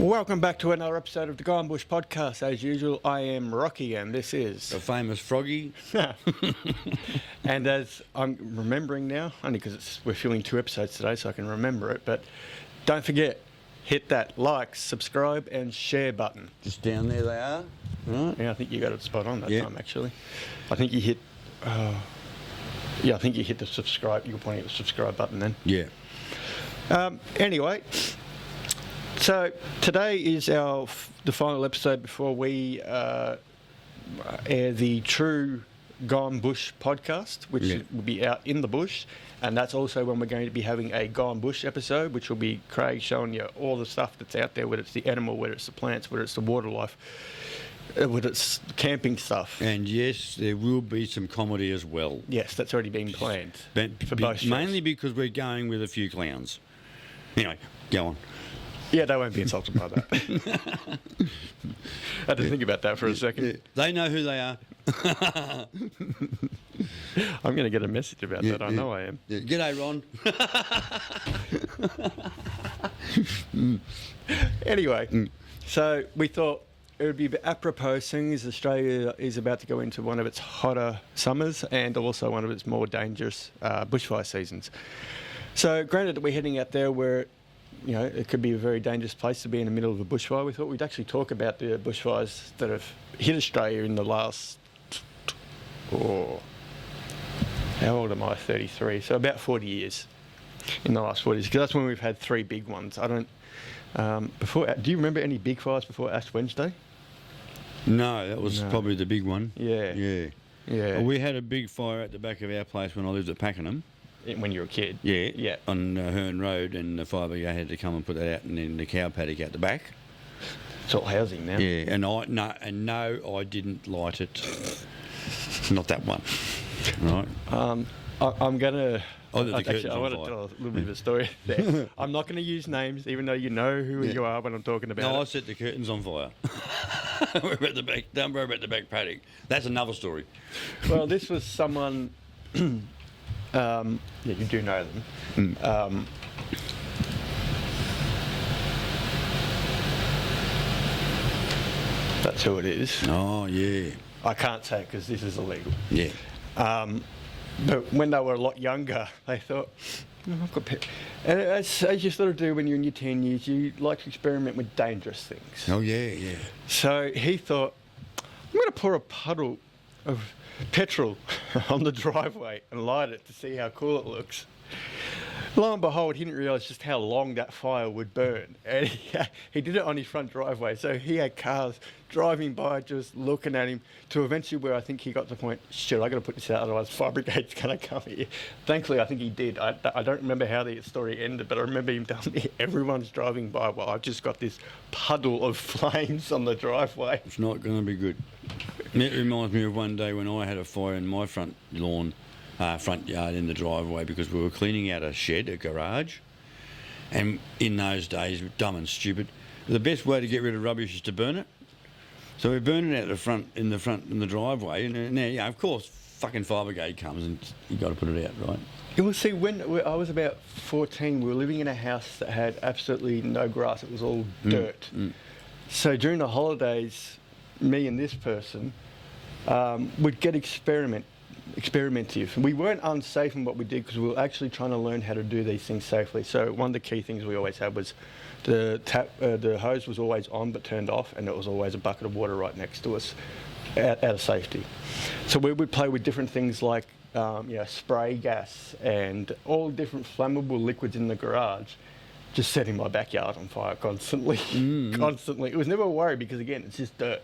Welcome back to another episode of the Gone Bush podcast. As usual, I am Rocky and this is... The famous Froggy. And as I'm remembering now, only because we're filming 2 episodes today so I can remember it, but don't forget, hit that like, subscribe and share button. Just down there they are. Right. Yeah, I think you got it spot on that time actually. I think you hit... I think you hit the subscribe. You were pointing at the subscribe button then. Yeah. Anyway... So today is the final episode before we air the true Gone Bush podcast, which will be out in the bush, and that's also when we're going to be having a Gone Bush episode, which will be Craig showing you all the stuff that's out there, whether it's the animal, whether it's the plants, whether it's the water life, whether it's camping stuff. And yes, there will be some comedy as well. Yes, that's already been planned for both shows. Mainly because we're going with a few clowns. Anyway, go on. Yeah, they won't be insulted by that. I had to think about that for a second. Yeah. They know who they are. I'm going to get a message about that. I know I am. Yeah. G'day, Ron. Anyway, so we thought it would be apropos, seeing as Australia is about to go into one of its hotter summers and also one of its more dangerous bushfire seasons. So granted that we're heading out there where it could be a very dangerous place to be in the middle of a bushfire. We thought we'd actually talk about the bushfires that have hit Australia in the last, how old am I? 33. So about 40 years. In the last 40 years, because that's when we've had 3 big ones. Do you remember any big fires before Ash Wednesday? No, that was probably the big one. Yeah. Well, we had a big fire at the back of our place when I lived at Pakenham. When you were a kid? Yeah. On Herne Road, and the fire brigade had to come and put that out in the cow paddock out the back. It's all housing now. Yeah, and I didn't light it. Not that one. Right. I'm gonna. I want to tell a little bit of a story there. I'm not going to use names, even though you know who you are when I'm talking about it. I set the curtains on fire. We're at the back. Don't worry about the back paddock. That's another story. Well, this was someone. You do know them. That's who it is. Oh, yeah. I can't say because this is illegal. Yeah. But when they were a lot younger, they thought, I've got and as you sort of do when you're in your teen years, you like to experiment with dangerous things. Oh, yeah. So he thought, I'm going to pour a puddle of petrol on the driveway and light it to see how cool it looks. Lo and behold, he didn't realise just how long that fire would burn. And he did it on his front driveway, so he had cars driving by just looking at him to eventually where I think he got to the point, shit, I got to put this out, otherwise fire brigade's going to come here. Thankfully, I think he did. I don't remember how the story ended, but I remember him telling me everyone's driving by while I've just got this puddle of flames on the driveway. It's not going to be good. It reminds me of one day when I had a fire in my front lawn. Front yard in the driveway because we were cleaning out a shed, a garage, and in those days, dumb and stupid, the best way to get rid of rubbish is to burn it. So we burned it out in the driveway, and now, of course, fucking fire brigade comes and you got to put it out, right? You will see, when I was about 14, we were living in a house that had absolutely no grass. It was all dirt. So during the holidays, me and this person would get experiment experimentative. We weren't unsafe in what we did because we were actually trying to learn how to do these things safely. So one of the key things we always had was the hose was always on but turned off, and there was always a bucket of water right next to us out of safety. So we would play with different things like spray gas and all different flammable liquids in the garage, just setting my backyard on fire constantly. Constantly. It was never a worry because, again, it's just dirt.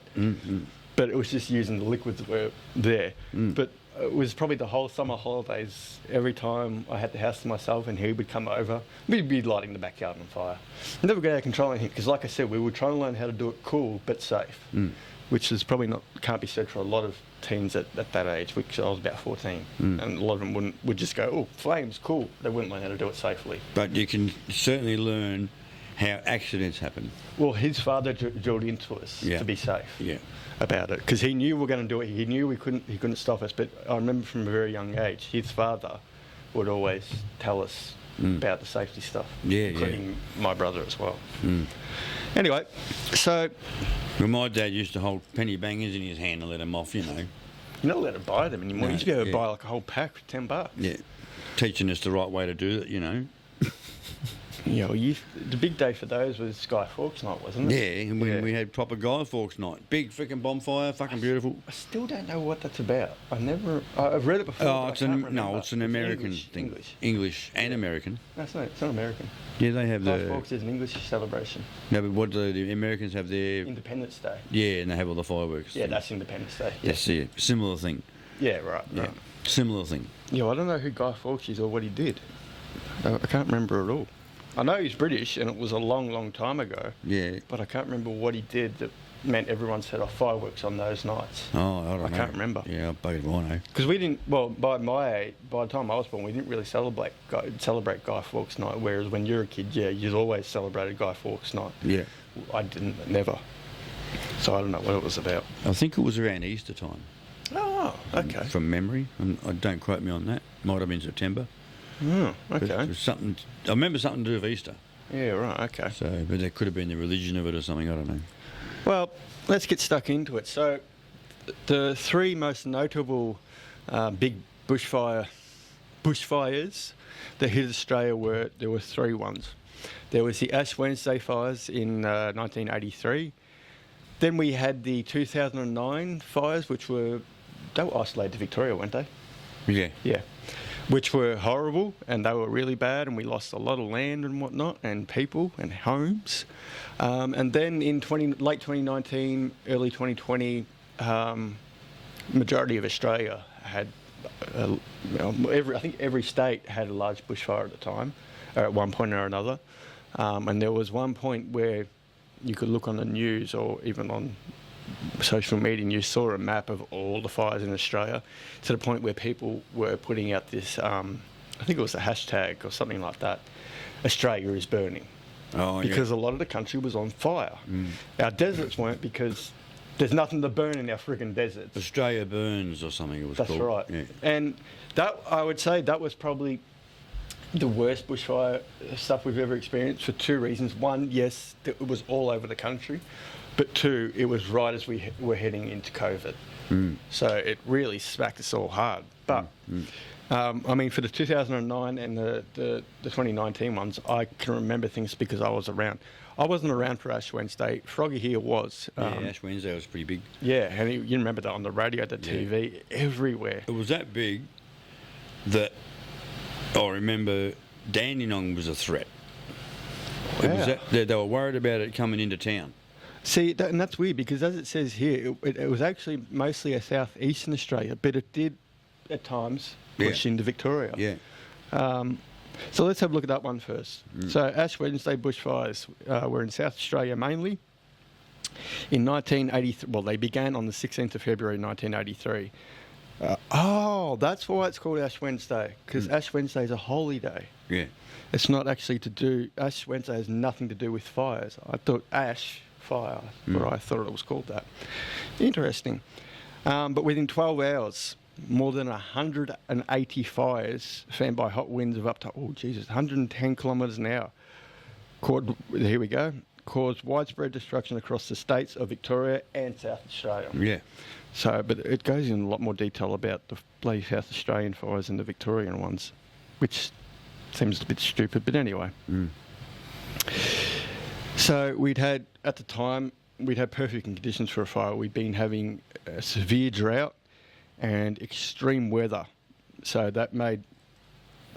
But it was just using the liquids that were there. But it was probably the whole summer holidays. Every time I had the house to myself and he would come over, we'd be lighting the backyard on fire. Never get out of control on him because, like I said, we were trying to learn how to do it cool but safe, which is probably can't be said for a lot of teens at that age, which I was about 14. And a lot of them would just go, oh, flames, cool. They wouldn't learn how to do it safely. But you can certainly learn how accidents happen. Well, his father drilled into us to be safe about it, because he knew we were going to do it. He knew he couldn't stop us. But I remember from a very young age, his father would always tell us, about the safety stuff, Yeah, including my brother as well. Anyway, so Well, my dad used to hold penny bangers in his hand and let them off, you know. you're not allowed to buy them anymore. No, You used to be able to yeah. buy like a whole pack for $10. Yeah. Teaching us the right way to do it, you know. Yeah, well, the big day for those was Sky Forks night, wasn't it? Yeah, and we had proper Guy Fawkes night. Big freaking bonfire, fucking beautiful. I still don't know what that's about. I've read it before. Oh, but it's I can't an remember. it's an American English, thing. English. And American. No, it's not American. Yeah, they have Sky Forks is an English celebration. No, but what do the Americans have their? Independence Day. Yeah, and they have all the fireworks. Yeah, that's Independence Day. Yeah, That's it. Similar thing. yeah, right. Yeah, Right. similar thing. Yeah, well, I don't know who Guy Fawkes is or what he did. I can't remember at all. I know he's British, and it was a long, long time ago. Yeah. But I can't remember what he did that meant everyone set off fireworks on those nights. Oh, I don't know. I can't remember. Yeah, buggered if I know. Because we didn't. Well, by the time I was born, we didn't really celebrate Guy Fawkes Night. Whereas when you're a kid, yeah, you'd always celebrated Guy Fawkes Night. Yeah. I didn't, never. So I don't know what it was about. I think it was around Easter time. Oh, okay. From memory, and don't quote me on that. Might have been September. Oh, But it okay. was something. I remember something to do with Easter. Yeah, right. Okay. So, but there could have been the religion of it or something. I don't know. Well, let's get stuck into it. So, the three most notable big bushfires that hit Australia there were three ones. There was the Ash Wednesday fires in 1983. Then we had the 2009 fires, they were isolated to Victoria, weren't they? Yeah. Yeah. Which were horrible, and they were really bad, and we lost a lot of land and whatnot, and people and homes. And then in late 2019, early 2020, majority of Australia had, I think every state had a large bushfire at the time, or at one point or another. And there was one point where you could look on the news or even on social media and you saw a map of all the fires in Australia, to the point where people were putting out this, I think it was a hashtag or something like that, Australia is burning. Oh, Because a lot of the country was on fire. Our deserts weren't, because there's nothing to burn in our friggin' deserts. Australia burns or something. It was That's called. right. Yeah. And that, I would say, that was probably the worst bushfire stuff we've ever experienced for two reasons. One, yes, it was all over the country. But two, it was right as we were heading into COVID. So it really smacked us all hard. But, I mean, for the 2009 and the 2019 ones, I can remember things because I was around. I wasn't around for Ash Wednesday. Froggy here was. Ash Wednesday was pretty big. Yeah, and you remember that on the radio, the TV, everywhere. It was that big that I remember Dandenong was a threat. It was Wow. they were worried about it coming into town. See, and that's weird, because as it says here, it was actually mostly a southeastern Australia, but it did at times push into Victoria. Yeah. So let's have a look at that one first. So Ash Wednesday bushfires were in South Australia mainly. In 1983, well, they began on the 16th of February 1983. That's why it's called Ash Wednesday, because Ash Wednesday is a holy day. Yeah. It's not actually Ash Wednesday has nothing to do with fires. I thought ash, fire, but I thought it was called that. Interesting. But within 12 hours, more than 180 fires fanned by hot winds of up to, 110 kilometres an hour. Caused widespread destruction across the states of Victoria and South Australia. Yeah. So, but it goes in a lot more detail about the bloody South Australian fires than the Victorian ones, which seems a bit stupid, but anyway. So at the time, we'd had perfect conditions for a fire. We'd been having a severe drought and extreme weather. So that made,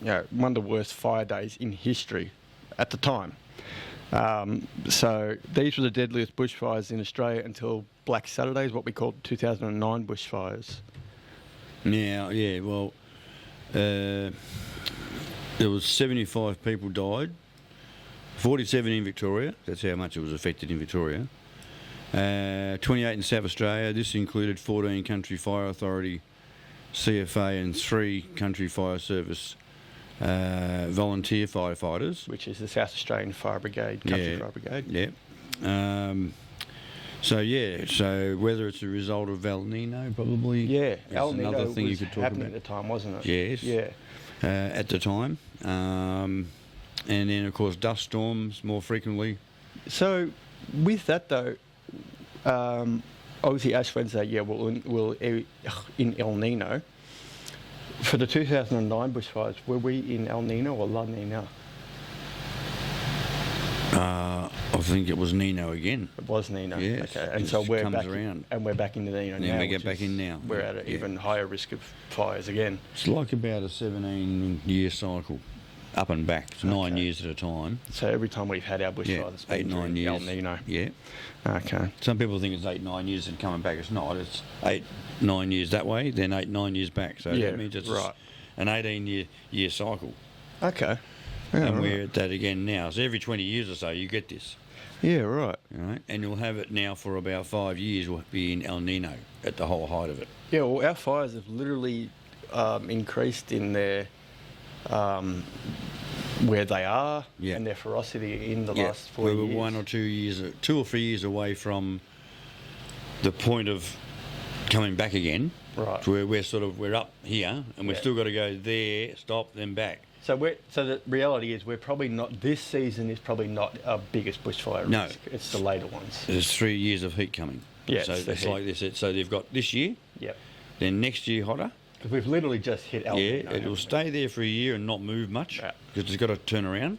one of the worst fire days in history at the time. So these were the deadliest bushfires in Australia until Black Saturdays, what we called 2009 bushfires. Yeah, well, there was 75 people died, 47 in Victoria, that's how much it was affected in Victoria, 28 in South Australia. This included 14 Country Fire Authority, CFA and 3 Country Fire Service volunteer firefighters. Which is the South Australian Fire Brigade, Country Fire Brigade. Yeah. So whether it's a result of El Nino, probably. Yeah, is El Nino another thing you was could talk happening about. at the time, wasn't it? Yes. Yeah. At the time, and then of course dust storms more frequently. So, with that though, obviously Ash Wednesday, yeah, we'll in El Nino. For the 2009 bushfires, were we in El Nino or La Nina? I think it was Nino again. It was Nino. Yes, Okay, and it so we're comes back, around. and we're back in the Nino And now. we get which back is- in now. We're Yeah, at an yeah. even higher risk of fires again. It's like about a 17-year cycle, up and back. It's 9 years at a time. So every time we've had our bushfires, Yeah, it's been 8-9 during years. El Nino. Yeah. Okay. Some people think it's 8-9 years and coming back. It's not. It's 8-9 years that way, then 8-9 years back. So Yeah, that means it's right. an 18-year cycle. Okay. Yeah, And right. we're at that again now. So every 20 years or so, you get this. Yeah, right. All right? And you'll have it now for about 5 years. Will be in El Nino at the whole height of it. Yeah, well, our fires have literally increased in their where they are Yeah. and their ferocity in the last 4 we years. were 2 or 3 years away from the point of coming back again. Right. So we're up here, and we've Yeah. still got to go there, stop, then back. So the reality is we're probably not. This season is probably not our biggest bushfire No. risk. It's the later ones. There's 3 years of heat coming. Yeah, So it's the it's heat. like this. So they've got this year, Yep. then next year hotter. Because we've literally just hit El Nino. It'll haven't we? stay there for a year and not move much Yeah. because it's got to turn around.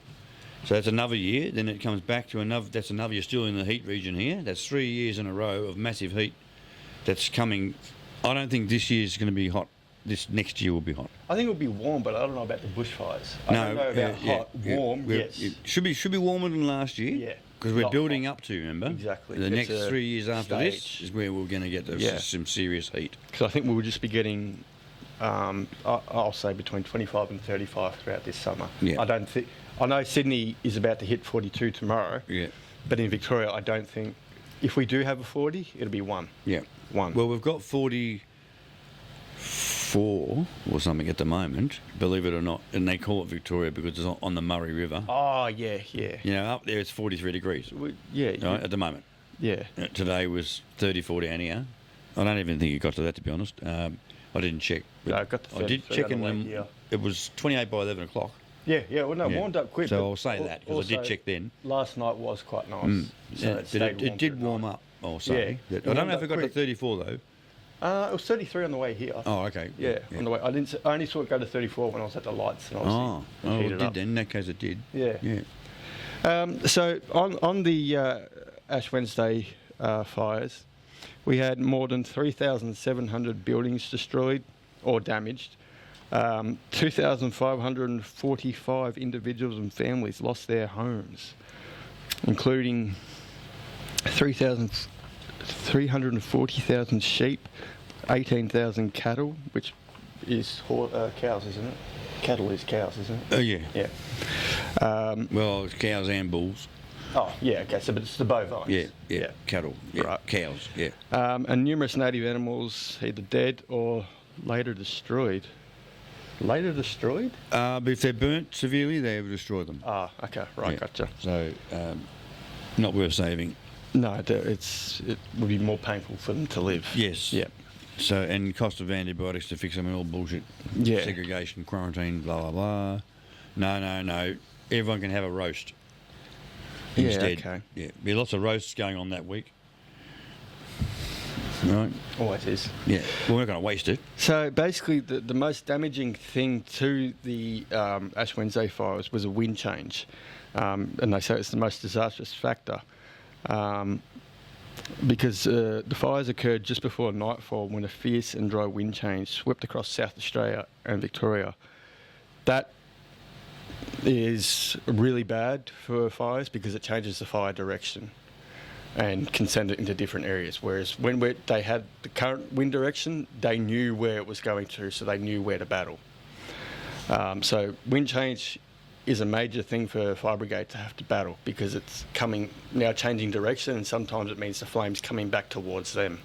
So that's another year. Then it comes back to another. That's another year still in the heat region here. That's 3 years in a row of massive heat. That's coming. I don't think this year is going to be hot. This next year will be hot. I think it'll be warm, but I don't know about the bushfires. I don't know about hot. Warm, yes. It should be warmer than last year. Yeah. Because we're Not building hot. up to, remember? Exactly. The It's next a 3 years after this stage. is where we're going to get Yeah. some serious heat. Because I think we'll just be getting, I'll say between 25 and 35 throughout this summer. Yeah. I know Sydney is about to hit 42 tomorrow. Yeah. But in Victoria, I don't think, if we do have a 40, it'll be one. Yeah. One. Well, we've got 44 or something at the moment, believe it or not, and they call it Victoria because it's on the Murray River. Oh, yeah, yeah. You know, up there it's 43 degrees, Yeah, right, at the moment. yeah. Today was 34 down here. I don't even think it got to that, to be honest. I didn't check. but No, it got to I did 33 check on in the way them. here. It was 28 by 11 o'clock. Yeah, well, no, Yeah. warmed up quick. So but I'll say that, 'cause I did also, check then. Last night was quite nice. So Yeah, it stayed it did through warm night. up, I'll say. Yeah, I don't know warmed if it up got to quick. 34 though. It was 33 on the way here. Oh, okay. Yeah, on the way. I only saw it go to 34 when I was at the lights and Oh, obviously it heated did up. then. In that case, it did. Yeah. Yeah. So on the Ash Wednesday fires, we had more than 3,700 buildings destroyed or damaged. 2,545 individuals and families lost their homes, including 340,000 sheep, 18,000 cattle, which is cows, isn't it? Cattle is cows, isn't it? Oh, yeah. Yeah. Well, it's cows and bulls. Oh, yeah, okay, so but it's the bovines. Yeah. Cattle. Yeah. Right. Cows. Yeah. And numerous native animals either dead or later destroyed. Later destroyed? But if they're burnt severely, they will destroy them. Ah, okay, right, Yeah. gotcha. So, not worth saving. No, it would be more painful for them to live. Yes. Yeah. So, and cost of antibiotics to fix them and all bullshit. Yeah. Segregation, quarantine, blah, blah, blah. No. Everyone can have a roast. Yeah, Instead. okay. Yeah. Be lots of roasts going on that week. Right. Always is. Yeah. Well, we're not going to waste it. So basically, the most damaging thing to the Ash Wednesday fires was a wind change, and they say it's the most disastrous factor, because the fires occurred just before nightfall when a fierce and dry wind change swept across South Australia and Victoria. That is really bad for fires because it changes the fire direction and can send it into different areas. Whereas when they had the current wind direction, they knew where it was going to, so they knew where to battle. So wind change is a major thing for fire brigade to have to battle because it's changing direction, and sometimes it means the flames coming back towards them.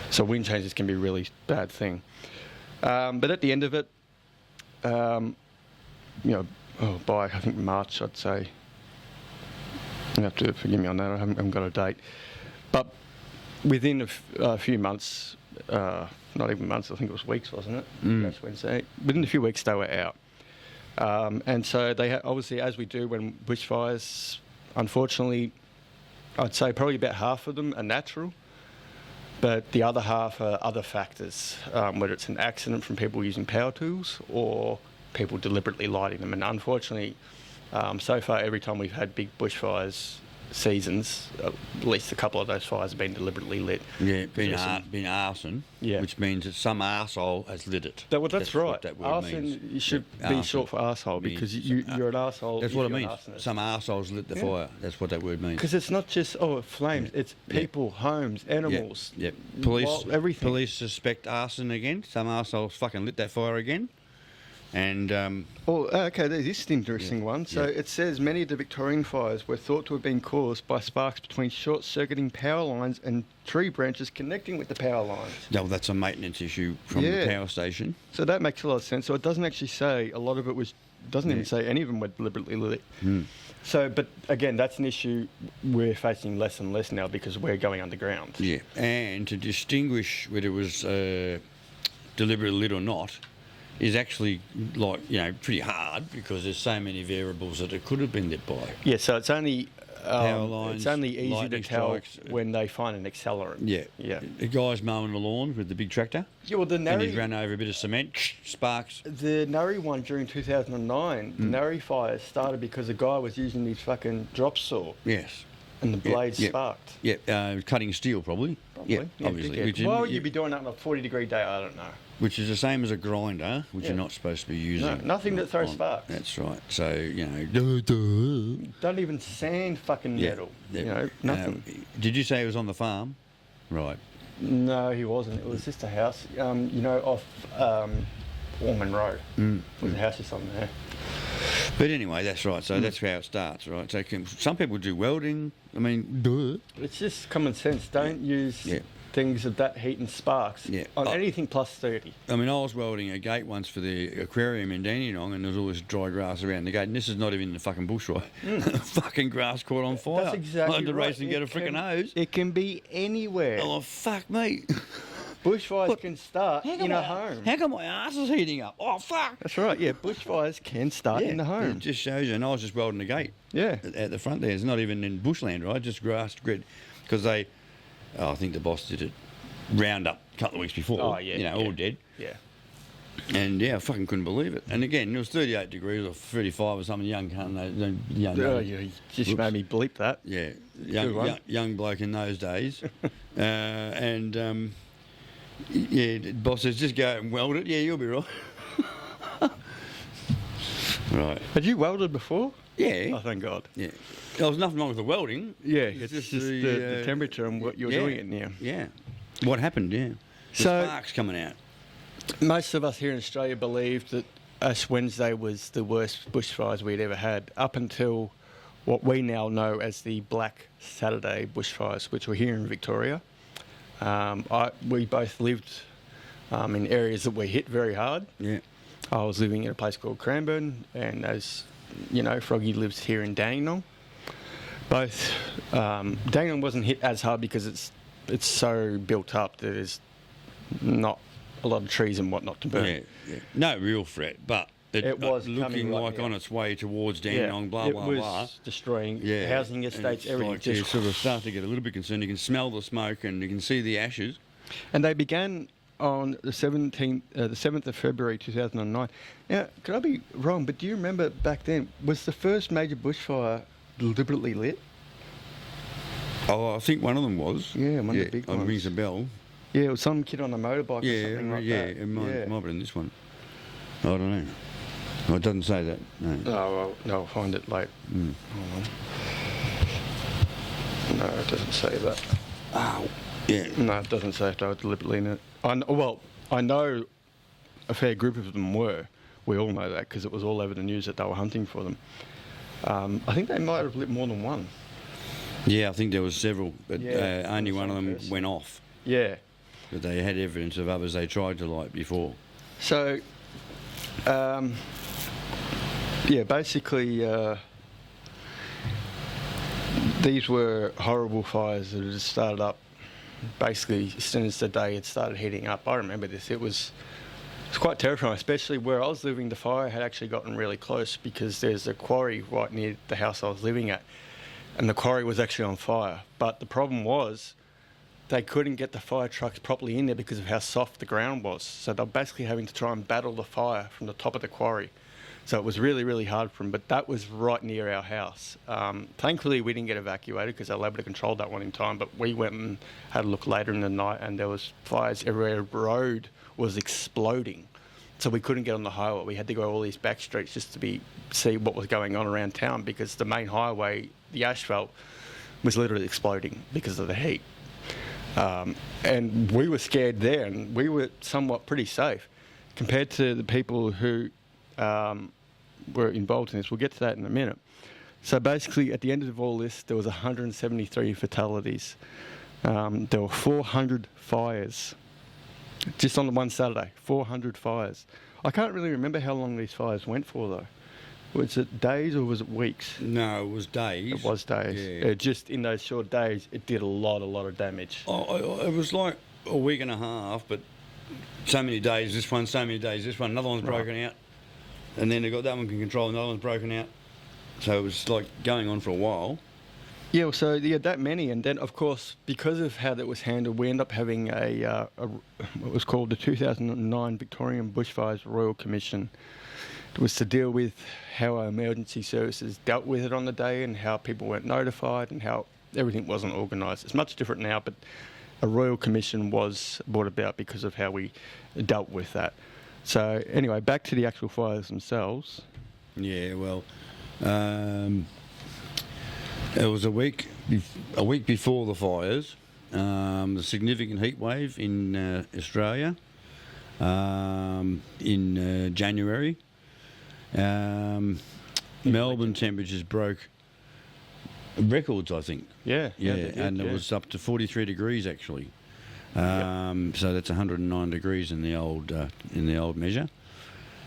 So wind changes can be a really bad thing. But at the end of it, by I think March, I'd say. You have to forgive me on that. I haven't got a date. But within a few months, not even months, I think it was weeks, wasn't it? Last Wednesday. Within a few weeks, they were out. And so they obviously, as we do when bushfires, unfortunately, I'd say probably about half of them are natural, but the other half are other factors, whether it's an accident from people using power tools or people deliberately lighting them. And unfortunately, so far, every time we've had big bushfires seasons, at least a couple of those fires have been deliberately lit. Yeah, been arson, Yeah. which means that some arsehole has lit it. That's right. What that word Arson means. should Yeah, be arson short for arsehole means- because you're an arsehole. That's if what it you're an means. arsonist. Some arseholes lit the Yeah. fire. That's what that word means. Because it's not just flames. It's people, homes, animals. Yep. Police, everything. Police suspect arson again. Some arseholes fucking lit that fire again. And Okay, this is an interesting one. So it says many of the Victorian fires were thought to have been caused by sparks between short-circuiting power lines and tree branches connecting with the power lines. well, that's a maintenance issue from the power station. So that makes a lot of sense. So it doesn't actually say a lot of it was. Doesn't even say any of them were deliberately lit. So, but again, that's an issue we're facing less and less now because we're going underground. Yeah, and to distinguish whether it was deliberately lit or not is actually pretty hard because there's so many variables that it could have been lit by. Yeah, so it's only Power lines, it's only easy to lightning tell strikes. when they find an accelerant. Yeah. The guy's mowing the lawn with the big tractor. Yeah, well, the And he's Narry, run over a bit of cement, sparks. the Narry one during 2009, the Narry fire started because a guy was using his fucking drop saw Yes. and the blade sparked. Yeah, cutting steel probably. Probably. Yeah, obviously. dickhead. Why would you be doing that on a 40-degree day? I don't know. Which is the same as a grinder, which you're not supposed to be using. No, nothing that throws sparks. That's right. So, Don't even sand fucking metal. Nothing. Did you say it was on the farm? Right. No, he wasn't. It was just a house, off Ormond Road. There's a house just on there. But anyway, that's right. So that's how it starts, right? So some people do welding. I mean, It's just common sense. Don't use things of that heat and sparks on anything plus 30. I mean, I was welding a gate once for the aquarium in Dandenong, and there was all this dry grass around the gate, and this is not even the fucking bushfire. Fucking grass caught on fire. That's exactly I had to right. race and get a freaking hose. It can be anywhere. Oh, fuck me. Bushfires can start in a home. How come my ass is heating up? Oh, fuck. That's right, yeah. Bushfires can start in the home. It just shows you. And I was just welding a gate. Yeah. At the front there. It's not even in bushland, right? Just grass grid. Because I think the boss did it round up a couple of weeks before. Oh, yeah. All dead. Yeah. And I fucking couldn't believe it. And again, it was 38 degrees or 35 or something. Young cunt, You just made me bleep that. Yeah, Good one. young bloke in those days. The boss says, just go and weld it. Yeah, you'll be right. Right. Had you welded before? Yeah. Oh, thank God. Yeah. There was nothing wrong with the welding. Yeah, it's just the temperature and what you're doing it now. Yeah. What happened, The sparks coming out. Most of us here in Australia believed that Ash Wednesday was the worst bushfires we'd ever had, up until what we now know as the Black Saturday bushfires, which were here in Victoria. We both lived in areas that were hit very hard. Yeah. I was living in a place called Cranbourne, and as you know, Froggy lives here in Dandenong. Both Dandenong wasn't hit as hard because it's so built up that there's not a lot of trees and whatnot to burn. Yeah. No real threat, but it was looking like on its way towards Dandenong, blah, blah, blah. It was destroying housing estates, and everything. like you sort of start to get a little bit concerned. You can smell the smoke and you can see the ashes. And they began on the 7th of February 2009. Now, could I be wrong, but do you remember back then, was the first major bushfire deliberately lit? Oh, I think one of them was. Yeah, one of the big ones. Rings a bell. Yeah, it was some kid on a motorbike or something like that. It might have been this one. I don't know. Oh, it doesn't say that. No. Oh, well, no, I'll find it late. Hold on. No, it doesn't say that. Oh, yeah. No, it doesn't say if they were deliberately in it. I know a fair group of them were. We all know that because it was all over the news that they were hunting for them. I think they might have lit more than one. Yeah, I think there was several, but Yeah, only some one of them person. went off. Yeah. But they had evidence of others they tried to light before. So, basically, these were horrible fires that had started up basically as soon as the day had started heating up. I remember this. It was quite terrifying, especially where I was living. The fire had actually gotten really close because there's a quarry right near the house I was living at, and the quarry was actually on fire. But the problem was they couldn't get the fire trucks properly in there because of how soft the ground was. So they're basically having to try and battle the fire from the top of the quarry. So it was really, really hard for them, but that was right near our house. Thankfully, we didn't get evacuated because they were able to control that one in time, but we went and had a look later in the night, and there was fires everywhere. The road was exploding, so we couldn't get on the highway. We had to go all these back streets just to see what was going on around town, because the main highway, the asphalt, was literally exploding because of the heat. And we were scared there, and we were somewhat pretty safe compared to the people who were involved in this. We'll get to that in a minute. So basically, at the end of all this, there was 173 fatalities. There were 400 fires. Just on the one Saturday, 400 fires. I can't really remember how long these fires went for, though. Was it days or was it weeks? No, it was days. It was days. Yeah. Just in those short days, it did a lot of damage. It was like a week and a half, but so many days this one, so many days this one. Another one's broken out, and then they got that one can control. Another one's broken out. So it was like going on for a while. Yeah, so that many, and then of course because of how that was handled, we ended up having what was called the 2009 Victorian Bushfires Royal Commission. It was to deal with how our emergency services dealt with it on the day, and how people weren't notified, and how everything wasn't organised. It's much different now, but a Royal Commission was brought about because of how we dealt with that. So anyway, back to the actual fires themselves. Yeah, well, it was a week before the fires, the significant heat wave in Australia in January. Melbourne temperatures broke records, I think. Yeah, and it was up to 43 degrees actually. So that's 109 degrees in the old measure.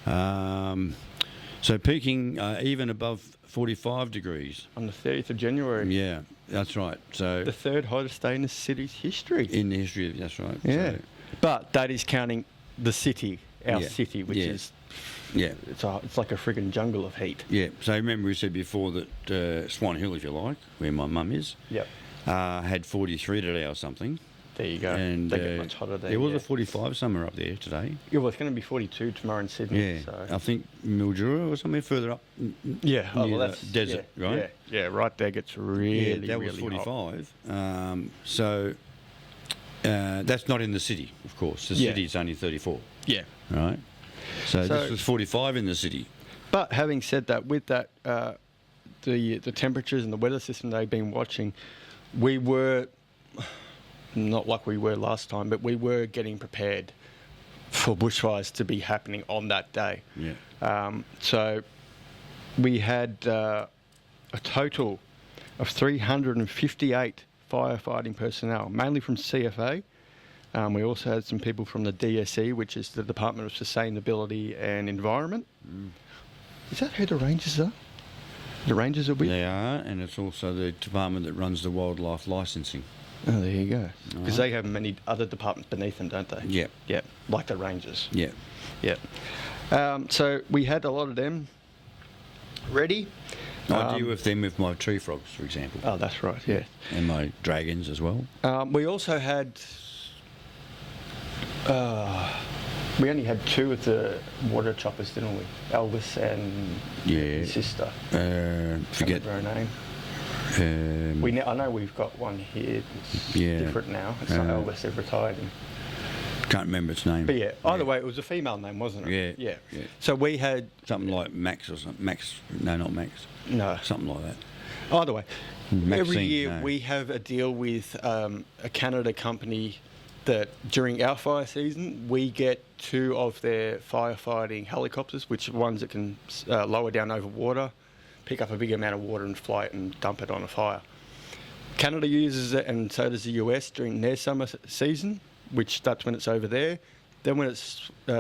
So peaking even above 45 degrees. On the 30th of January. Yeah, that's right. So the third hottest day in the city's history. In the history, that's right. Yeah. So, but that is counting the city, our Yeah. city, which Yeah. is... Yeah. It's like a friggin' jungle of heat. Yeah. So remember we said before that Swan Hill, if you like, where my mum is, Yep. had 43 today or something. There you go. And they get much hotter there. There was a 45 somewhere up there today. Yeah, well, it's going to be 42 tomorrow in Sydney. Yeah. So. I think Mildura or somewhere further up. Yeah. Oh, near well, the that's desert, yeah, right? Yeah. Right there gets really, that really was 45. hot. So that's not in the city, of course. The Yeah. city is only 34. Yeah. Right. So this was 45 in the city. But having said that, with that, the temperatures and the weather system they've been watching, we were not like we were last time, but we were getting prepared for bushfires to be happening on that day. Yeah. So we had a total of 358 firefighting personnel, mainly from CFA. We also had some people from the DSE, which is the Department of Sustainability and Environment. Mm. Is that who the Rangers are? The Rangers are with? They are, and it's also the department that runs the wildlife licensing. Oh, there you go. Because Right. they have many other departments beneath them, don't they? Yeah. Yeah, like the Rangers. Yeah. Yeah. So we had a lot of them ready. I deal with them with my tree frogs, for example, Oh, that's right, yeah. and my dragons as well. We also had... we only had two of the water choppers, didn't we? Elvis and his sister. Forget. Her name. I know we've got one here. It's different now. It's not Elvis. They've retired him. Can't remember its name. But yeah, either way, it was a female name, wasn't it? Yeah. So we had Something like Max or something. Max? No, not Max. no. Something like that. Either way, every Maxine, year no. we have a deal with a Canada company that during our fire season we get two of their firefighting helicopters, which are ones that can lower down over water, pick up a big amount of water and fly it and dump it on a fire. Canada uses it, and so does the US during their summer season, which that's when it's over there. Then when it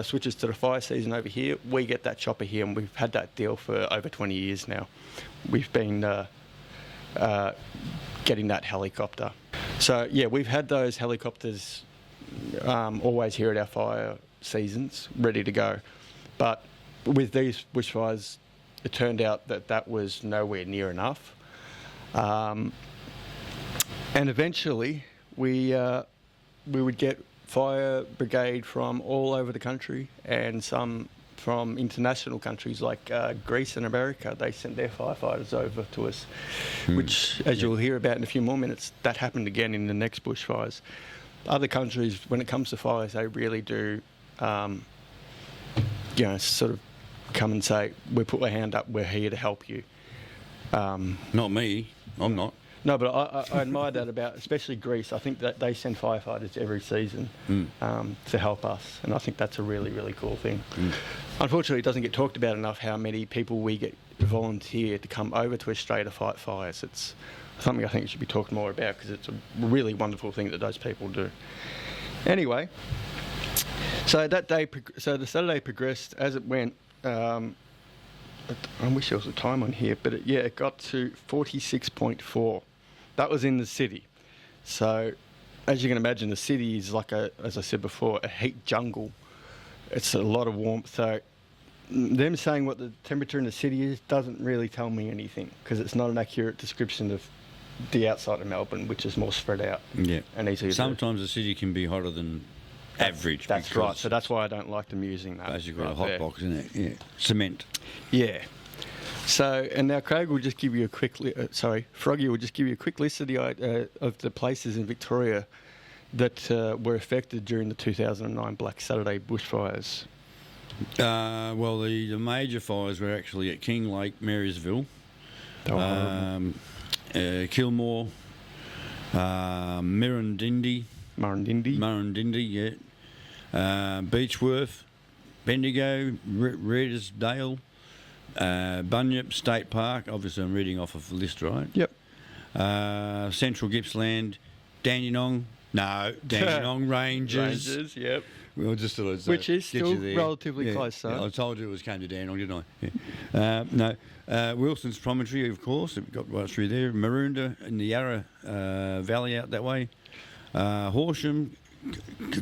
switches to the fire season over here, we get that chopper here, and we've had that deal for over 20 years now. We've been getting that helicopter. So yeah, we've had those helicopters always here at our fire seasons, ready to go. But with these bushfires, it turned out that that was nowhere near enough. And eventually, we would get fire brigade from all over the country, and some from international countries like Greece and America. They sent their firefighters over to us, which, as you'll hear about in a few more minutes, that happened again in the next bushfires. Other countries, when it comes to fires, they really do, sort of come and say, "We put our hand up. We're here to help you." Not me. I'm not. No, but I admire that about, especially Greece. I think that they send firefighters every season to help us, and I think that's a really, really cool thing. Unfortunately, it doesn't get talked about enough how many people we get volunteer to come over to Australia to fight fires. It's something I think we should be talking more about, because it's a really wonderful thing that those people do. Anyway, so that day, so the Saturday progressed as it went. I wish there was a time on here, but it got to 46.4. That was in the city. So, as you can imagine, the city is like as I said before, a heat jungle. It's a lot of warmth. So, them saying what the temperature in the city is doesn't really tell me anything, because it's not an accurate description of the outside of Melbourne, which is more spread out. Yeah. And easier. Sometimes the city can be hotter than average. That's right. So that's why I don't like them using that. Basically, right a hot there. box, isn't it? Yeah. Cement. Yeah. So, and now Craig will just give you a quick, Froggy will just give you a quick list of the places in Victoria that were affected during the 2009 Black Saturday bushfires. Well, the major fires were actually at King Lake, Marysville, Kilmore, Murrindindi, yeah, Beechworth, Bendigo, Redesdale, Bunyip State Park. Obviously, I'm reading off of the list, right? Yep. Central Gippsland, Dandenong Ranges. Ranges, yep. Well, just which is still relatively close, so. Yeah, I told you it was came to Dandenong, didn't I? Yeah. Wilson's Promontory, of course, it got right through there. Maroondah in the Yarra Valley out that way. Horsham,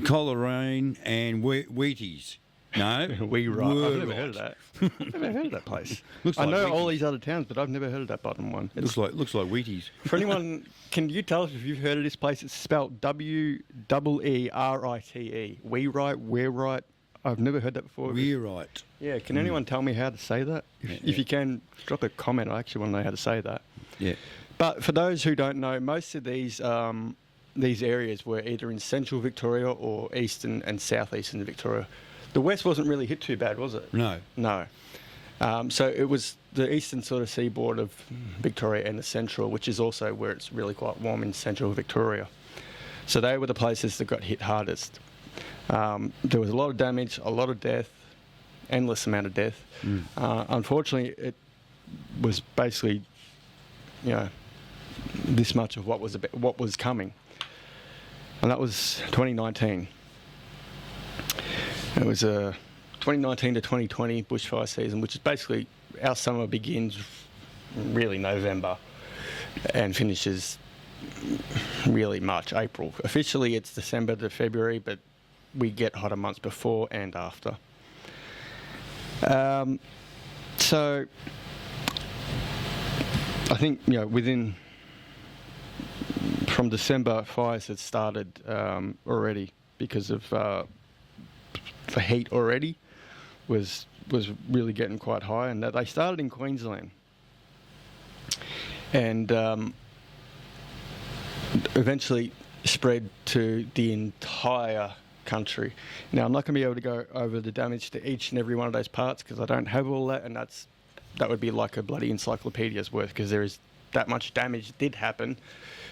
Coleraine, and Wheaties. No, I've never heard of that. I've never heard of that place. I know all these other towns, but I've never heard of that bottom one. Looks like Wheaties. For anyone, can you tell us if you've heard of this place? It's spelled Weerite. Weerite. I've never heard that before. Weerite. Yeah. Can anyone tell me how to say that? If you can, drop a comment. I actually want to know how to say that. Yeah. But for those who don't know, most of these areas were either in central Victoria or eastern and southeastern Victoria. The west wasn't really hit too bad, was it? No. So it was the eastern sort of seaboard of Victoria and the central, which is also where it's really quite warm in central Victoria. So they were the places that got hit hardest. There was a lot of damage, a lot of death, endless amount of death. Unfortunately, it was basically, this much of what was coming, and that was 2019. It was a 2019 to 2020 bushfire season, which is basically our summer begins really November and finishes really March, April. Officially, it's December to February, but we get hotter months before and after. So I think, from December, fires had started already because of the heat already was really getting quite high, and they started in Queensland and eventually spread to the entire country. Now, I'm not going to be able to go over the damage to each and every one of those parts because I don't have all that, and that would be like a bloody encyclopedia's worth, because there is that much damage did happen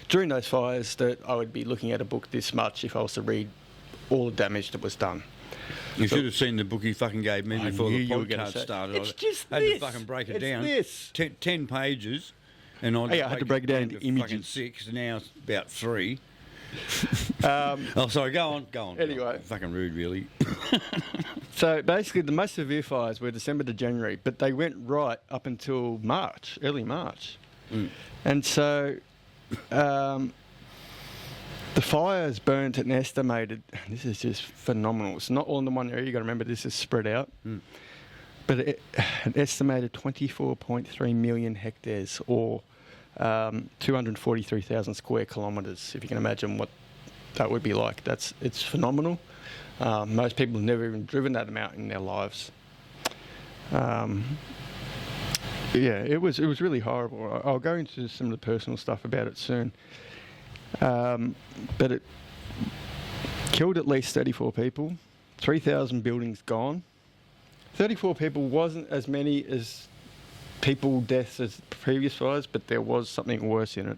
during those fires that I would be looking at a book this much if I was to read all the damage that was done. You should have seen the book you fucking gave me before the podcast started. It's just I had this. to fucking break it down. This. 10 pages, and I had to break it down into images. Fucking 6. Now it's about 3. Sorry. Go on. Anyway, fucking rude, really. So basically, the most severe fires were December to January, but they went right up until March, early March, and so. The fires burnt an estimated, this is just phenomenal. It's not all in the one area, you got to remember this is spread out. But an estimated 24.3 million hectares, or 243,000 square kilometres, if you can imagine what that would be like. It's phenomenal. Most people have never even driven that amount in their lives. It was really horrible. I'll go into some of the personal stuff about it soon. But it killed at least 34 people, 3,000 buildings gone. 34 people wasn't as many as people deaths as previous fires, but there was something worse in it.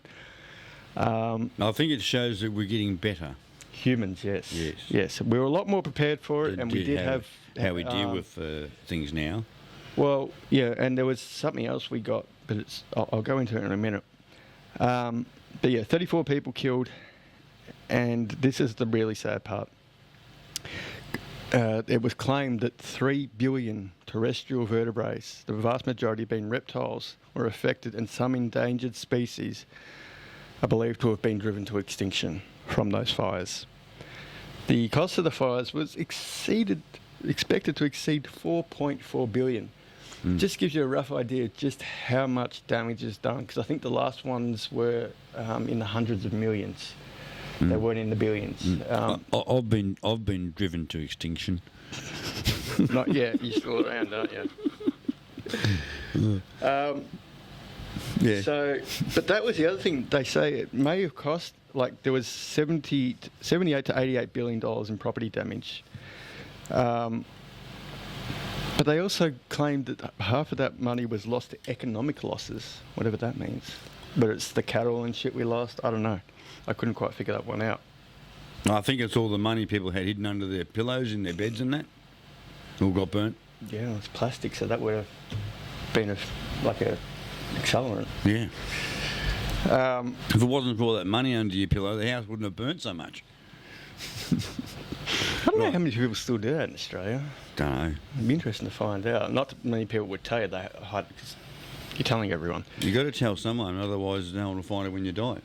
I think it shows that we're getting better. Humans, yes. Yes. We were a lot more prepared for it, and we did have... How we deal with things now. Well, yeah, and there was something else we got, but I'll go into it in a minute. But yeah, 34 people killed, and this is the really sad part. It was claimed that 3 billion terrestrial vertebrates, the vast majority being reptiles, were affected, and some endangered species are believed to have been driven to extinction from those fires. The cost of the fires was expected to exceed 4.4 billion. Just gives you a rough idea of just how much damage is done, because I think the last ones were in the hundreds of millions. They weren't in the billions. I've been driven to extinction. Not yet. You're still around, aren't you? Yeah. So, but that was the other thing. They say it may have cost, like, there was 78 to 88 billion dollars in property damage. But they also claimed that half of that money was lost to economic losses, whatever that means. But it's the cattle and shit we lost. I don't know. I couldn't quite figure that one out. I think it's all the money people had hidden under their pillows in their beds and that. All got burnt. Yeah, it's plastic, so that would have been like a accelerant. Yeah. If it wasn't for all that money under your pillow, the house wouldn't have burnt so much. I don't know how many people still do that in Australia. Don't know. It'd be interesting to find out. Not that many people would tell you they hide, because you're telling everyone. You got to tell someone, otherwise no one will find it when you die.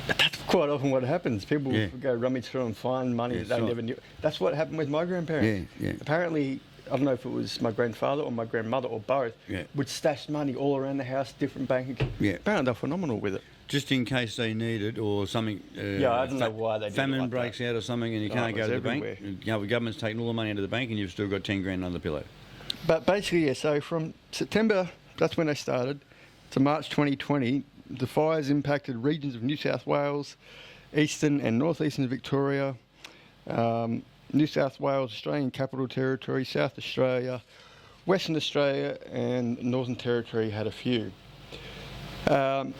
But that's quite often what happens. People go rummage through and find money that they never knew. That's what happened with my grandparents. Yeah. Apparently, I don't know if it was my grandfather or my grandmother or both, would stash money all around the house, different bank accounts. Yeah. Apparently they're phenomenal with it. Just in case they need it or something. I don't know why they did it famine like breaks out or something and you can't go to the bank. The government's taking all the money out of the bank and you've still got 10 grand under the pillow. But basically, so from September, that's when they started, to March 2020, the fires impacted regions of New South Wales, eastern and northeastern Victoria, New South Wales, Australian Capital Territory, South Australia, Western Australia, and Northern Territory had a few.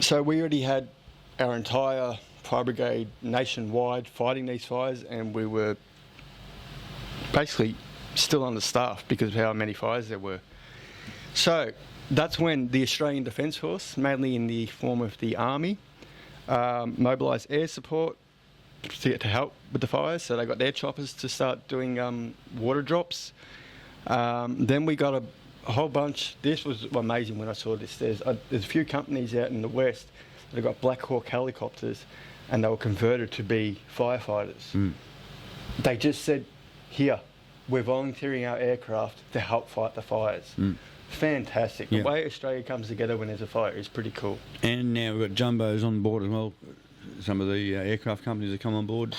So we already had our entire fire brigade nationwide fighting these fires, and we were basically still understaffed because of how many fires there were. So that's when the Australian Defence Force, mainly in the form of the Army, mobilised air support to help with the fires. So they got their choppers to start doing water drops. Then we got a whole bunch. This was amazing when I saw this. There's a few companies out in the west that have got Black Hawk helicopters, and they were converted to be firefighters. They just said, here, we're volunteering our aircraft to help fight the fires. Fantastic. The way Australia comes together when there's a fire is pretty cool. And now we've got jumbos on board as well. Some of the aircraft companies that come on board.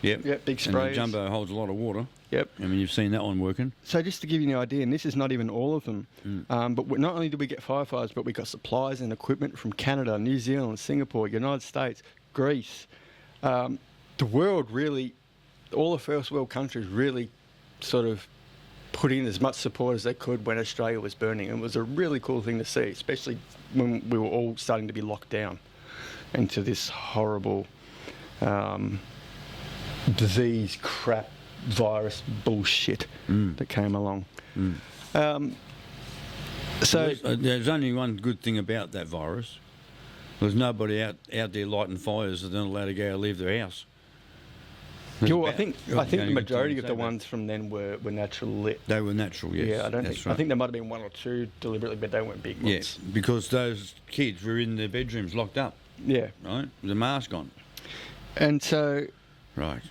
Yep, big sprayers. And the jumbo holds a lot of water. Yep. I mean, you've seen that one working. So just to give you an idea, and this is not even all of them, but not only did we get firefighters, but we got supplies and equipment from Canada, New Zealand, Singapore, United States, Greece. The world really, all the first world countries really sort of put in as much support as they could when Australia was burning. And it was a really cool thing to see, especially when we were all starting to be locked down into this horrible disease, crap, virus bullshit that came along. So there's only one good thing about that virus. There's nobody out there lighting fires that aren't allowed to go leave their house. I think the majority of the ones from then were naturally lit. They were natural, yes. Yeah, I think there might have been one or two deliberately, but they weren't big ones. Yes, because those kids were in their bedrooms locked up. Yeah. Right? With a mask on. And so Right.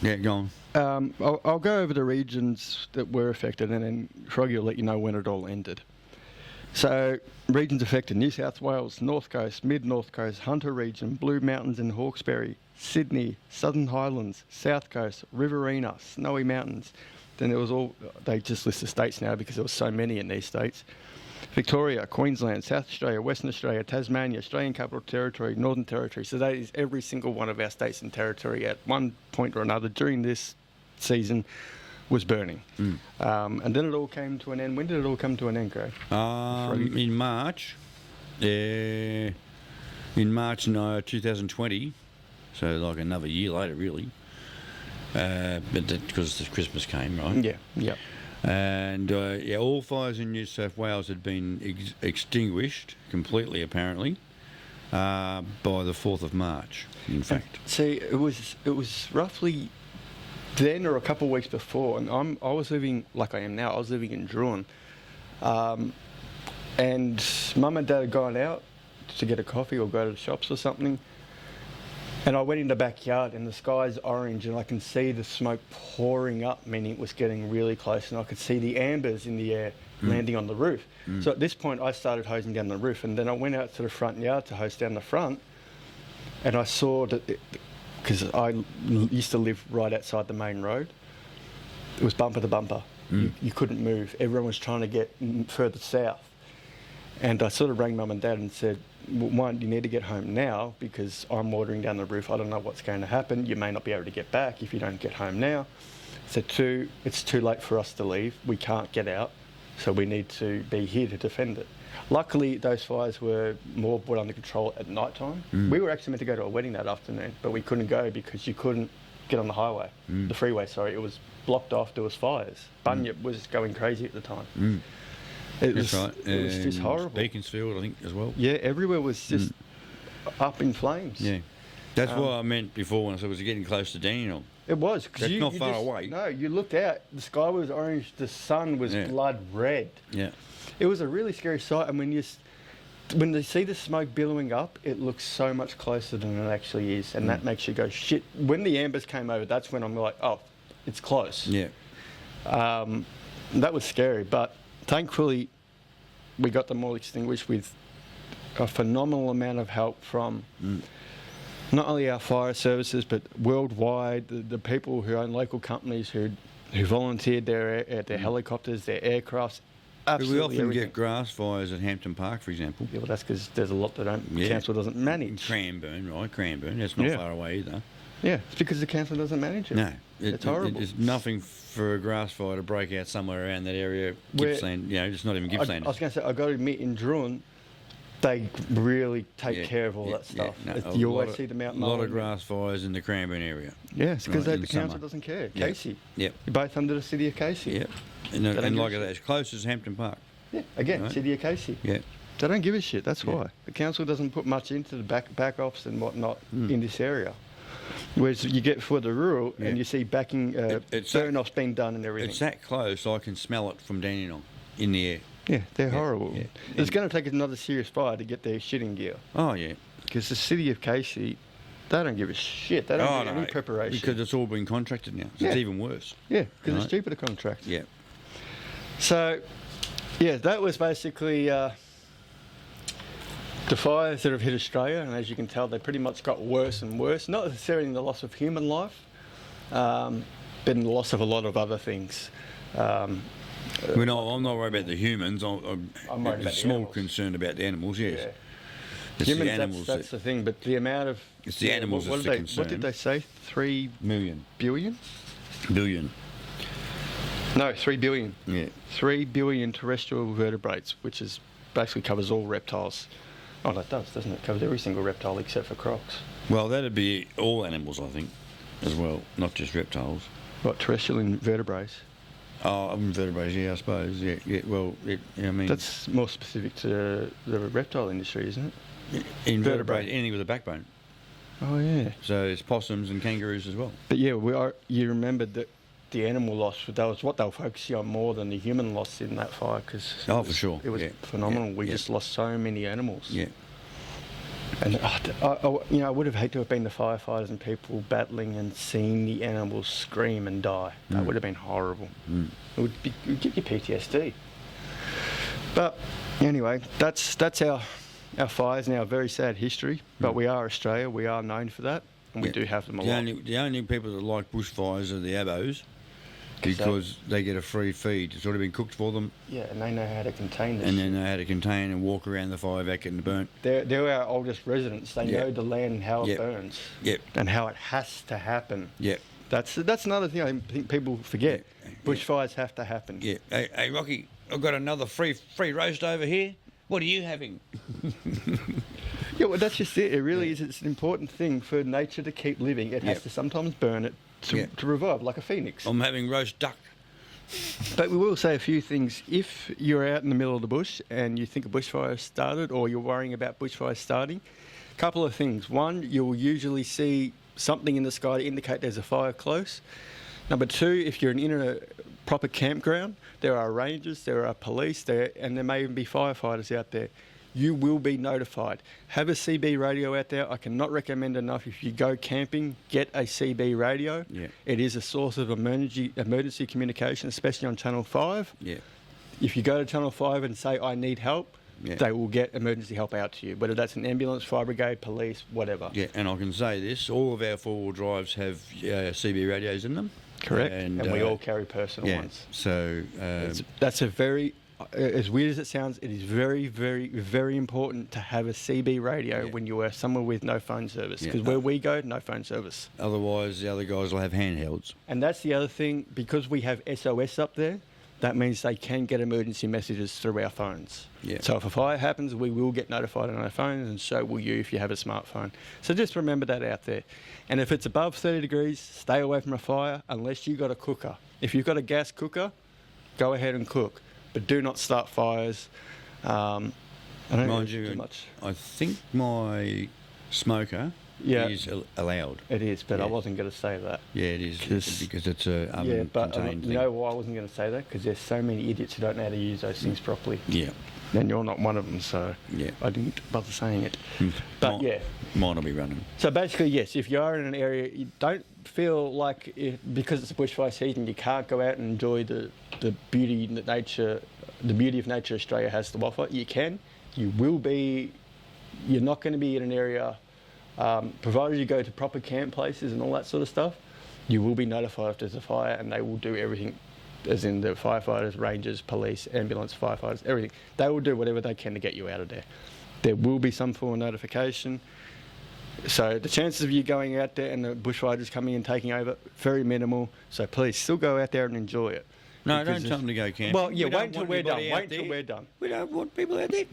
Yeah, go on. I'll go over the regions that were affected, and then Froggy will let you know when it all ended. So, regions affected: New South Wales, North Coast, Mid-North Coast, Hunter Region, Blue Mountains and Hawkesbury, Sydney, Southern Highlands, South Coast, Riverina, Snowy Mountains. Then there was they just list the states now because there was so many in these states. Victoria, Queensland, South Australia, Western Australia, Tasmania, Australian Capital Territory, Northern Territory. So that is every single one of our states and territory at one point or another during this season was burning. And then it all came to an end. When did it all come to an end, Greg? In March. In March 2020. So like another year later, really. But because Christmas came, right? Yeah. And all fires in New South Wales had been extinguished completely, apparently, by the 4th of March. In fact, see, it was roughly then or a couple of weeks before, and I was living like I am now. I was living in Druin, and Mum and Dad had gone out to get a coffee or go to the shops or something. And I went in the backyard and the sky's orange and I can see the smoke pouring up, meaning it was getting really close, and I could see the ambers in the air landing on the roof. So at this point I started hosing down the roof, and then I went out to the front yard to hose down the front, and I saw that, because I used to live right outside the main road, it was bumper to bumper. You couldn't move. Everyone was trying to get further south. And I sort of rang Mum and Dad and said, well, one, you need to get home now because I'm watering down the roof. I don't know what's going to happen. You may not be able to get back if you don't get home now. So two, it's too late for us to leave. We can't get out, so we need to be here to defend it. Luckily, those fires were more brought under control at night time. We were actually meant to go to a wedding that afternoon, but we couldn't go because you couldn't get on the highway, the freeway, sorry. It was blocked off. There was fires. Bunyip was going crazy at the time. That's right. It was just horrible. Beaconsfield, I think, as well. Yeah, everywhere was just up in flames. Yeah. That's what I meant before when I said it was getting close to Dandenong. It was. That's not far away. No, you looked out, the sky was orange, the sun was blood red. Yeah. It was a really scary sight, and when they see the smoke billowing up, it looks so much closer than it actually is, and that makes you go, shit. When the ambers came over, that's when I'm like, oh, it's close. Yeah. That was scary, but thankfully, we got them all extinguished with a phenomenal amount of help from not only our fire services, but worldwide, the people who own local companies who volunteered their helicopters, their aircrafts. We often get grass fires at Hampton Park, for example. Yeah, well, that's because there's a lot that the council doesn't manage. Cranbourne, right? Cranbourne. That's not far away either. Yeah, it's because the council doesn't manage it. No. It's horrible. There's nothing for a grass fire to break out somewhere around that area. Gippsland, it's not even Gippsland. I was going to say, I've got to admit, in Druin, they really take care of all that stuff. You always see them out mowing. A lot of grass fires in the Cranbourne area. Yeah, it's because the council doesn't care. Casey. Yep. You're both under the city of Casey. Yep. And like that, as close as Hampton Park. Yeah, again, city of Casey. Yeah. They don't give a shit, that's why. The council doesn't put much into the back offs and whatnot in this area. Whereas you get for the rural and you see backing burn-offs being done and everything. It's that close, I can smell it from Dandenong in the air. Yeah, they're horrible. Yeah. It's going to take another serious fire to get their shitting gear. Oh, yeah. Because the city of Casey, they don't give a shit. They don't do any preparation. Because it's all been contracted now. So it's even worse. Yeah, because it's cheaper to contract. Yeah. So, that was basically the fires that have hit Australia, and as you can tell, they pretty much got worse and worse. Not necessarily in the loss of human life, but in the loss of a lot of other things. I'm not worried about the humans. I'm worried about small concern about the animals. Yes. Yeah. It's humans, the animals that's the thing. But the amount of it's the animals that's the concern. What did they say? 3 million billion? Billion. No, 3 billion. Yeah. 3 billion terrestrial vertebrates, which is basically covers all reptiles. Oh, that does, doesn't it? Covers every single reptile except for crocs. Well, that'd be all animals, I think, as well, not just reptiles. What, terrestrial invertebrates? Oh, invertebrates, yeah, I suppose. Yeah. Well, I mean... That's more specific to the reptile industry, isn't it? Invertebrate, anything with a backbone. Oh, yeah. So it's possums and kangaroos as well. But yeah, you remembered that the animal loss, that was what they were focusing on more than the human loss in that fire, because for sure. It was phenomenal. We just lost so many animals. Yeah. And I would have hated to have been the firefighters and people battling and seeing the animals scream and die. That would have been horrible. It would give you PTSD. But anyway, that's our fires and our very sad history. But we are Australia. We are known for that, and we do have them a lot. The only people that like bushfires are the abos, because they get a free feed. It's already been cooked for them. Yeah, and they know how to contain this. And they know how to contain and walk around the fire vac getting burnt. They're our oldest residents. They know the land and how it burns. Yep. And how it has to happen. Yep. That's another thing I think people forget. Bushfires have to happen. Yeah. Hey, Rocky, I've got another free roast over here. What are you having? Yeah, well, that's just it. It really is. It's an important thing for nature to keep living. It has to sometimes burn it to revive, like a phoenix. I'm having roast duck. But we will say a few things. If you're out in the middle of the bush and you think a bushfire has started, or you're worrying about bushfires starting, a couple of things. One, you'll usually see something in the sky to indicate there's a fire close. Number two, if you're in a proper campground, there are rangers, there are police there, and there may even be firefighters out there. You will be notified. Have a CB radio out there. I cannot recommend enough. If you go camping, get a CB radio. Yeah. It is a source of emergency communication, especially on Channel 5. Yeah. If you go to Channel 5 and say, I need help, they will get emergency help out to you, whether that's an ambulance, fire brigade, police, whatever. Yeah, and I can say this, all of our four-wheel drives have CB radios in them. Correct. And we all carry personal ones. So that's a very... as weird as it sounds, it is very, very, very important to have a CB radio when you are somewhere with no phone service. Because where we go, no phone service. Otherwise, the other guys will have handhelds. And that's the other thing. Because we have SOS up there, that means they can get emergency messages through our phones. Yeah. So if a fire happens, we will get notified on our phones, and so will you if you have a smartphone. So just remember that out there. And if it's above 30 degrees, stay away from a fire unless you've got a cooker. If you've got a gas cooker, go ahead and cook. But do not start fires. I don't Mind do you, much. I think my smoker is allowed. It is, but I wasn't going to say that. Yeah, it is, because it's a oven-contained thing. You know why I wasn't going to say that? Because there's so many idiots who don't know how to use those things properly. Yeah. And you're not one of them, so I didn't bother saying it. But mine will be running. So basically, yes, if you are in an area, you don't feel like because it's a bushfire season, you can't go out and enjoy the beauty that nature, the beauty of nature Australia has to offer. You can. You will be. You're not going to be in an area, provided you go to proper camp places and all that sort of stuff. You will be notified if there's a fire, and they will do everything. As in the firefighters, rangers, police, ambulance, firefighters, everything. They will do whatever they can to get you out of there. There will be some form of notification. So the chances of you going out there and the bushfighters coming and taking over, very minimal. So please still go out there and enjoy it. No, don't tell them to go camping. Well, wait until we're done. Wait until we're done. We don't want people out there.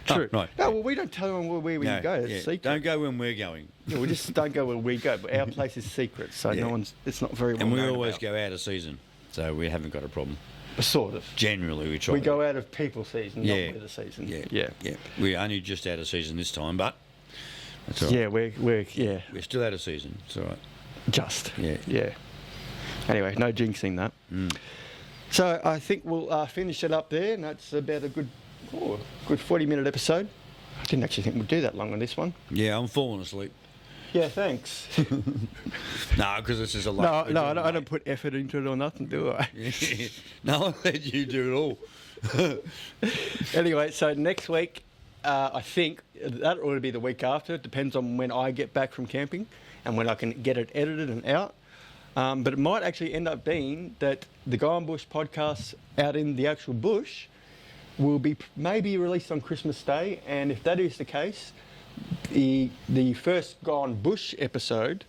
True. Oh, right. No, well, we don't tell them where we go. It's secret. Don't go when we're going. Yeah, we just don't go where we go. But our place is secret, so no one's. It's not very well known. And we known always about. go out of season. So we haven't got a problem. Sort of. Generally, we try. We go out of people season, not weather season. Yeah. We're only just out of season this time, but that's all right. Yeah, we're still out of season. It's all right. Just. Yeah. Anyway, no jinxing that. So I think we'll finish it up there, and that's about a good 40-minute episode. I didn't actually think we'd do that long on this one. Yeah, I'm falling asleep. Yeah, thanks. No, because this is a lot. No, I don't put effort into it or nothing, do I? No, I let you do it all. Anyway, so next week, I think that ought to be the week after. It depends on when I get back from camping and when I can get it edited and out. But it might actually end up being that the Guy on Bush podcast out in the actual bush will be maybe released on Christmas Day. And if that is the case, the first Guy on Bush episode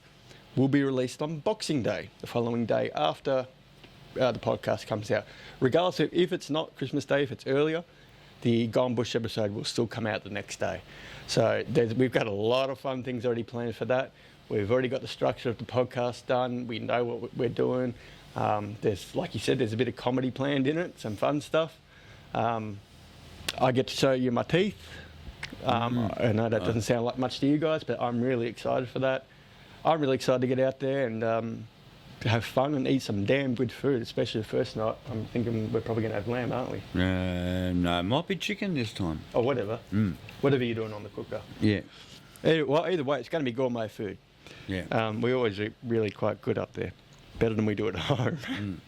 will be released on Boxing Day, the following day after the podcast comes out. Regardless of if it's not Christmas Day, if it's earlier, the Guy on Bush episode will still come out the next day. So we've got a lot of fun things already planned for that. We've already got the structure of the podcast done. We know what we're doing. There's, like you said, there's a bit of comedy planned in it, some fun stuff. I get to show you my teeth. I know that doesn't sound like much to you guys, but I'm really excited for that. I'm really excited to get out there and have fun and eat some damn good food, especially the first night. I'm thinking we're probably going to have lamb, aren't we? No, it might be chicken this time. Or whatever. Whatever you're doing on the cooker. Yeah. Either way, it's going to be gourmet food. Yeah. We always eat really quite good up there, better than we do at home.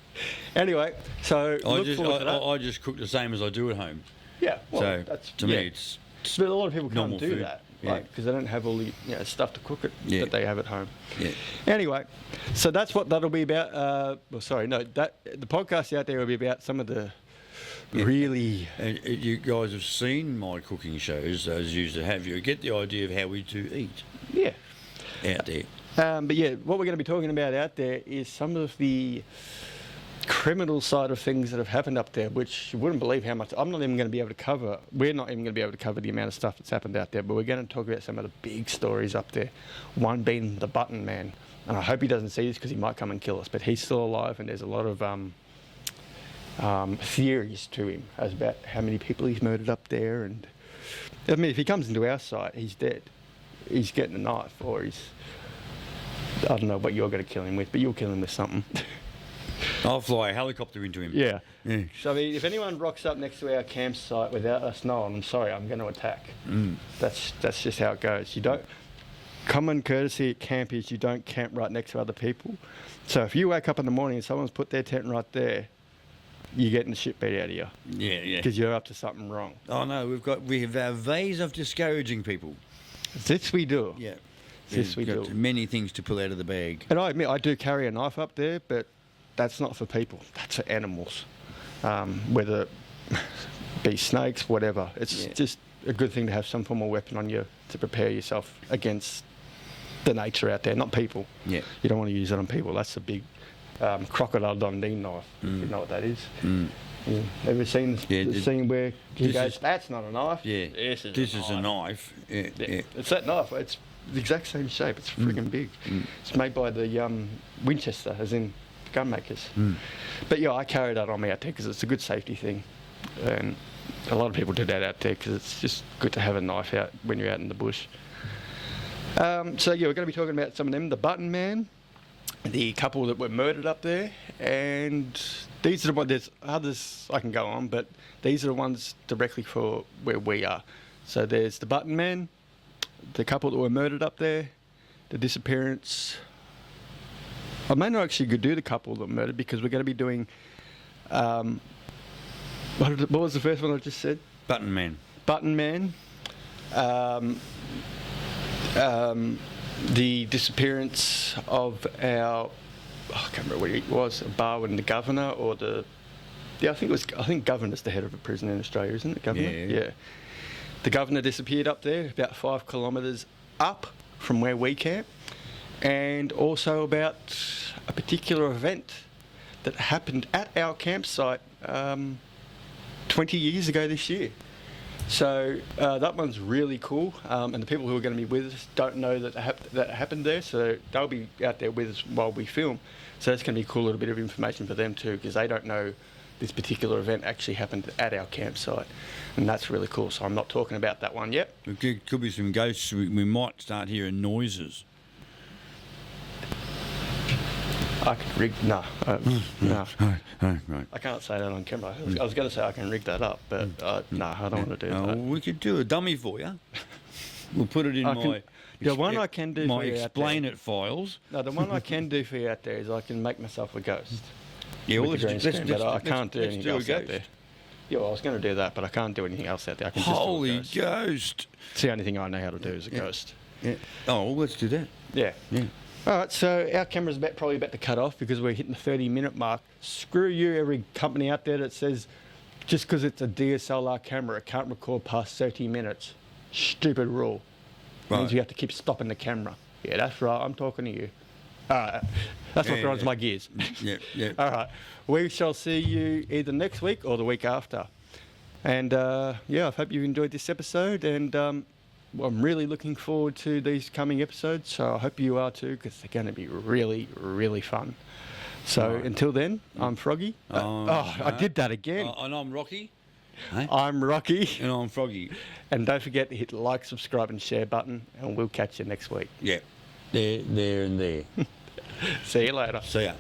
Anyway, so look forward to that. I just cook the same as I do at home. Yeah, well, So that's to me, it's But a lot of people can't normal do food. that, Yeah. because they don't have all the stuff to cook it Yeah. that they have at home. Yeah. Anyway, so that's what that'll be about. The podcast out there will be about some of the really. And you guys have seen my cooking shows, as you used to have. You get the idea of how we do eat Yeah. out there. But yeah, what we're going to be talking about out there is some of the criminal side of things that have happened up there, which you wouldn't believe how much. I'm not even going to be able to cover. We're not even going to be able to cover the amount of stuff that's happened out there. But we're going to talk about some of the big stories up there. One being the Button Man, and I hope he doesn't see this because he might come and kill us. But he's still alive, and there's a lot of theories to him as about how many people he's murdered up there. And I mean, if he comes into our site, he's dead. He's getting a knife, or I don't know what you're going to kill him with, but you'll kill him with something. I'll fly a helicopter into him. Yeah. Yeah. So I mean, if anyone rocks up next to our campsite without us knowing, I'm sorry, I'm going to attack. That's just how it goes. You don't. Common courtesy at camp is you don't camp right next to other people. So if you wake up in the morning and someone's put their tent right there, you're getting the shit beat out of you. Yeah, yeah. Because you're up to something wrong. Oh no, we have our ways of discouraging people. This we do. Yeah. This we We've got do. many things to pull out of the bag. And I admit, I do carry a knife up there, but that's not for people. That's for animals. Whether it be snakes, whatever. It's just a good thing to have some form of weapon on you to prepare yourself against the nature out there, not people. Yeah. You don't want to use it on people. That's a big crocodile Dundee knife, if you know what that is. Yeah. Ever seen the scene where he goes, that's not a knife? Yeah. This Is a knife. Yeah. Yeah. It's that knife. It's the exact same shape. It's friggin' big. It's made by the Winchester, as in gun makers. But yeah, I carry that on me out there because it's a good safety thing. And a lot of people do that out there because it's just good to have a knife out when you're out in the bush. So yeah, we're going to be talking about some of them. The Button Man, the couple that were murdered up there, and these are the ones. There's others I can go on, but these are the ones directly for where we are. So there's the Button Man, the couple that were murdered up there, the disappearance. I may not actually do the couple that were murdered because we're going to be doing. What was the first one I just said? Button Man. Button Man. The disappearance of our. I can't remember what it was. Barwin, the governor, or the. Yeah, I think governor's the head of a prison in Australia, isn't it? Governor. Yeah. The governor disappeared up there, about 5 kilometres up from where we camp, and also about a particular event that happened at our campsite 20 years ago this year. So that one's really cool, and the people who are going to be with us don't know that that happened there, so they'll be out there with us while we film. So that's going to be a cool little bit of information for them too, because they don't know this particular event actually happened at our campsite, and that's really cool. So I'm not talking about that one yet. There could be some ghosts. We might start hearing noises. I can rig. No. Right. I can't say that on camera. I was going to say I can rig that up, but no, I don't want to do that. We could do a dummy for you. We'll put it in the one I can do my for you explain it files. No, the one I can do for you out there is I can make myself a ghost. Yeah, well, with the green screen, but I can't do anything else out there. Yeah, well, I was going to do that, but I can't do anything else out there. I can Holy just do a ghost! It's the only thing I know how to do is a ghost. Yeah. Oh, well, let's do that. Yeah. Yeah. All right, so our camera's probably about to cut off because we're hitting the 30-minute mark. Screw you, every company out there that says just because it's a DSLR camera, it can't record past 30 minutes. Stupid rule. Right. Means you have to keep stopping the camera. Yeah, that's right. I'm talking to you. That's what grinds my gears. Yeah. All right. We shall see you either next week or the week after. And I hope you enjoyed this episode. And I'm really looking forward to these coming episodes. So I hope you are too, because they're going to be really, really fun. So until then, I'm Froggy. I did that again. And I'm Rocky. Hey? I'm Rocky. And I'm Froggy. And don't forget to hit the like, subscribe and share button. And we'll catch you next week. Yeah. There and there. See you later. See ya.